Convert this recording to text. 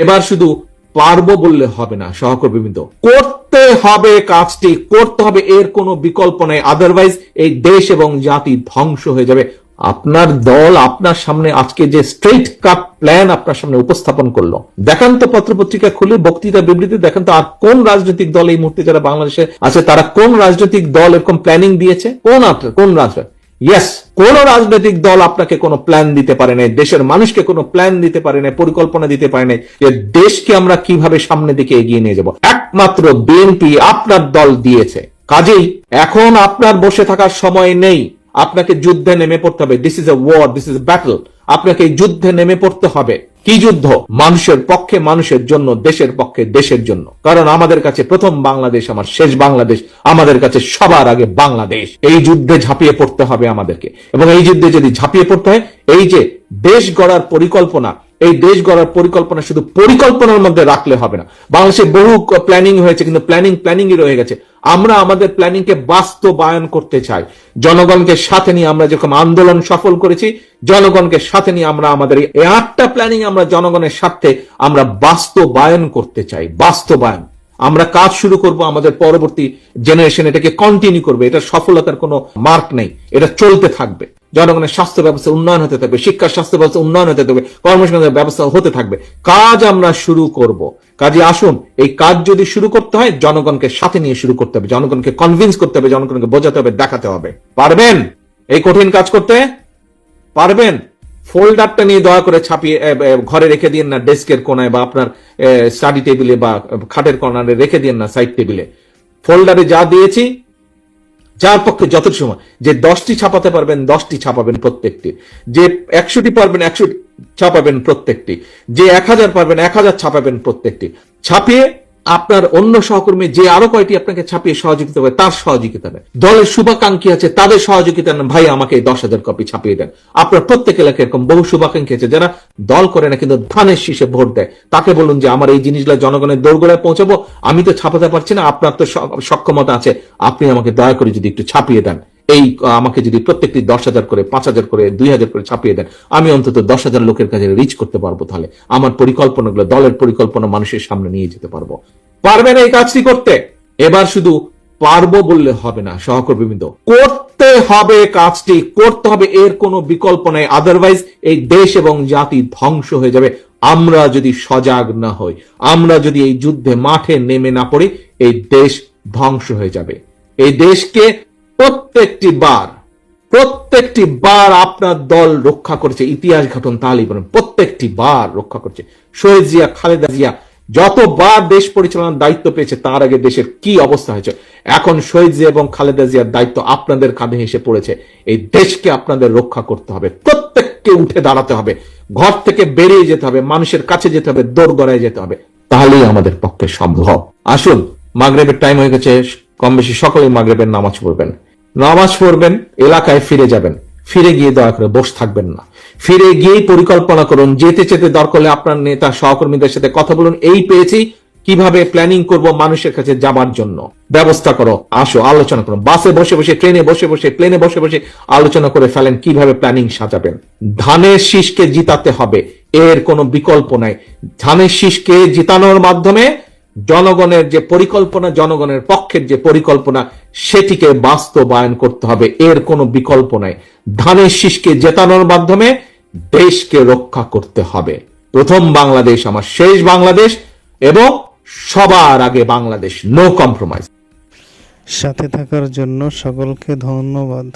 এবার শুধু পারবো বললে হবে না সহকর্মীবৃন্দ, করতে হবে, কাজটি করতে হবে, এর কোনো বিকল্প নেই। আদারওয়াইজ এই দেশ এবং জাতি ধ্বংস হয়ে যাবে। আপনার দল আপনার সামনে আজকে যে স্ট্রেট কাট প্ল্যান আপনার সামনে উপস্থাপন করলো, দেখান তো পত্রপত্রিকা খুলে, বক্তৃতা বিবৃতি দেখান তো আর কোন রাজনৈতিক দল এই মুহূর্তে যারা বাংলাদেশে আছে তারা কোন রাজনৈতিক দল এরকম প্ল্যানিং দিয়েছে? কোন রাজনৈতিক ইয়েস, কোন রাজনৈতিক দল আপনাকে কোনো প্ল্যান দিতে পারে নাই, দেশের মানুষকে কোনো প্ল্যান দিতে পারে নাই, পরিকল্পনা দিতে পারে নাই যে দেশকে আমরা কিভাবে সামনের দিকে এগিয়ে নিয়ে যাব। একমাত্র বিএনপি আপনার দল দিয়েছে। কাজেই এখন আপনার বসে থাকার সময় নেই, আপনাকে যুদ্ধে নেমে পড়তে হবে। This is a war, this is a battle. আপনাকে যুদ্ধে নেমে পড়তে হবে। কি যুদ্ধ? মানুষের পক্ষে, মানুষের জন্য, দেশের পক্ষে, দেশের জন্য। কারণ আমাদের কাছে প্রথম বাংলাদেশ আমার শেষ বাংলাদেশ, আমাদের কাছে সবার আগে বাংলাদেশ। এই যুদ্ধে ঝাঁপিয়ে পড়তে হবে আমাদেরকে। এবং এই যুদ্ধে যদি ঝাঁপিয়ে পড়তে হয়, এই যে দেশ গড়ার পরিকল্পনা, এই দেশ গড়ার পরিকল্পনা শুধু পরিকল্পনার মধ্যে রাখলে হবে না। বাংলাদেশে বহু প্ল্যানিং হয়েছে, কিন্তু প্ল্যানিংই রয়ে গেছে। আমরা আমাদের প্ল্যানিংকে বাস্তবায়ন করতে চাই। জনগণকে সাথে নিয়ে আমরা যেরকম আন্দোলন সফল করেছি, জনগণকে সাথে নিয়ে আমরা আমাদের এই 8টা প্ল্যানিং আমরা জনগণের সাথে আমরা বাস্তবায়ন করতে চাই। বাস্তবায়ন আমরা কাজ শুরু করব, আমাদের পরবর্তী জেনারেশন এটাকে কন্টিনিউ করবে। এটা সফলতার কোনো মার্ক নেই, এটা চলতে থাকবে। জনগণের স্বাস্থ্য ব্যবস্থা উন্নয়ন হতে থাকবে, শিক্ষা স্বাস্থ্য ব্যবস্থা উন্নয়ন হতে থাকবে, কর্মসংস্থানের ব্যবস্থা হতে থাকবে। কাজ আমরা শুরু করব। কাজে আসুন, এই কাজ যদি শুরু করতে হয় জনগণকে সাথে নিয়ে শুরু করতে হবে, জনগণকে কনভিন্স করতে হবে, জনগণকে বোঝাতে হবে, দেখাতে হবে। পারবেন এই কঠিন কাজ করতে? পারবেন? ফোল্ডারটা নিয়ে দয়া করে ছাপিয়ে ঘরে রেখে দিন না, ডেস্কের কোনায় বা আপনার স্টাডি টেবিলে বা খাটের কর্নারে রেখে দিন না, সাইড টেবিলে। ফোল্ডারে যা দিয়েছি, যার পক্ষে যত সময়, যে 10টি ছাপাতে পারবেন 10টি ছাপাবেন প্রত্যেকটি, যে 100টি পারবেন 100টি ছাপাবেন প্রত্যেকটি, যে 1000 পারবেন 1000 ছাপাবেন প্রত্যেকটি। ছাপিয়ে আপনার অন্য সহকর্মী যে আরো কয়টি আপনাকে ছাপিয়ে সহযোগিতা হবে তার সহযোগিতা নেন। দলের শুভাকাঙ্ক্ষী আছে তাদের সহযোগিতা নেন, ভাই আমাকে 10,000 কপি ছাপিয়ে দেন। আপনার প্রত্যেক এলাকায় এরকম বহু শুভাকাঙ্ক্ষী আছে যারা দল করে না কিন্তু ধানের শীষে ভোট দেয়। তাকে বলুন যে আমার এই জিনিসগুলো জনগণের দোরগোড়ায় পৌঁছাবো, আমি তো ছাপাতে পারছি না, আপনার তো সক্ষমতা আছে, আপনি আমাকে দয়া করে যদি একটু ছাপিয়ে দেন। এই আমাকে যদি প্রত্যেকটি 10,000 করে, 5,000 করে, 2,000 করে ছাপিয়ে দেন, আমি অন্তত 10,000 লোকের কাছে রিচ করতে পারবো। তাহলে আমার পরিকল্পনাগুলো, দলের পরিকল্পনা মানুষের সামনে নিয়ে যেতে পারবো। পারবেন এই কাজটি করতে? এবার শুধু পারবো বললে হবে না সহকর্মীবৃন্দ, করতে হবে, কাজটি করতে হবে, এর কোনো বিকল্প নেই। আদারওয়াইজ এই দেশ এবং জাতি ধ্বংস হয়ে যাবে। আমরা যদি সজাগ না হই, আমরা যদি এই যুদ্ধে মাঠে নেমে না পড়ি, এই দেশ ধ্বংস হয়ে যাবে। এই দেশকে প্রত্যেকটি বার আপনার দল রক্ষা করেছে। ইতিহাস ঘটন তাহলেই বলেন, প্রত্যেকটি বার রক্ষা করেছে। শহীদ জিয়া, খালেদা জিয়া যতবার দেশ পরিচালনার দায়িত্ব পেয়েছে তার আগে দেশের কি অবস্থা হয়েছে। এখন শহীদ জিয়া এবং খালেদা জিয়ার দায়িত্ব আপনাদের কাঁধে এসে পড়েছে। এই দেশকে আপনাদের রক্ষা করতে হবে, প্রত্যেককে উঠে দাঁড়াতে হবে, ঘর থেকে বেরিয়ে যেতে হবে, মানুষের কাছে যেতে হবে, দোরগোড়ায় যেতে হবে, তাহলেই আমাদের পক্ষে সম্ভব। আসুন, মাগরিবের টাইম হয়ে গেছে, কম বেশি সকলেই মাগরিবের নামাজ পড়বেন। নামাজ পড়বেন, এলাকায় ফিরে যাবেন। ফিরে গিয়ে দয়া করে বসে থাকবেন না, ফিরে গিয়েই পরিকল্পনা করুন। যেতে যেতে দরকার হলে আপনার নেতা সহকর্মীদের সাথে কথা বলুন, এই পেয়েছি, কিভাবে প্ল্যানিং করব মানুষের কাছে যাবার জন্য, ব্যবস্থা করো, আসো আলোচনা করুন। বাসে বসে বসে, ট্রেনে বসে বসে, প্লেনে বসে বসে আলোচনা করে ফেলেন কিভাবে প্ল্যানিং সাজাবেন। ধানের শীষকে জিতাতে হবে, এর কোনো বিকল্প নাই। ধানের শীষকে জিতানোর মাধ্যমে জনগণের যে পরিকল্পনা, জনগণের পক্ষের যে পরিকল্পনা, সেটিকে বাস্তবায়ন করতে হবে, এর কোনো বিকল্প নাই। ধানের শীষকে জেতানোর মাধ্যমে দেশকে রক্ষা করতে হবে। প্রথম বাংলাদেশ আমার শেষ বাংলাদেশ, এবং সবার আগে বাংলাদেশ, নো কম্প্রোমাইজ। সাথে থাকার জন্য সকলকে ধন্যবাদ।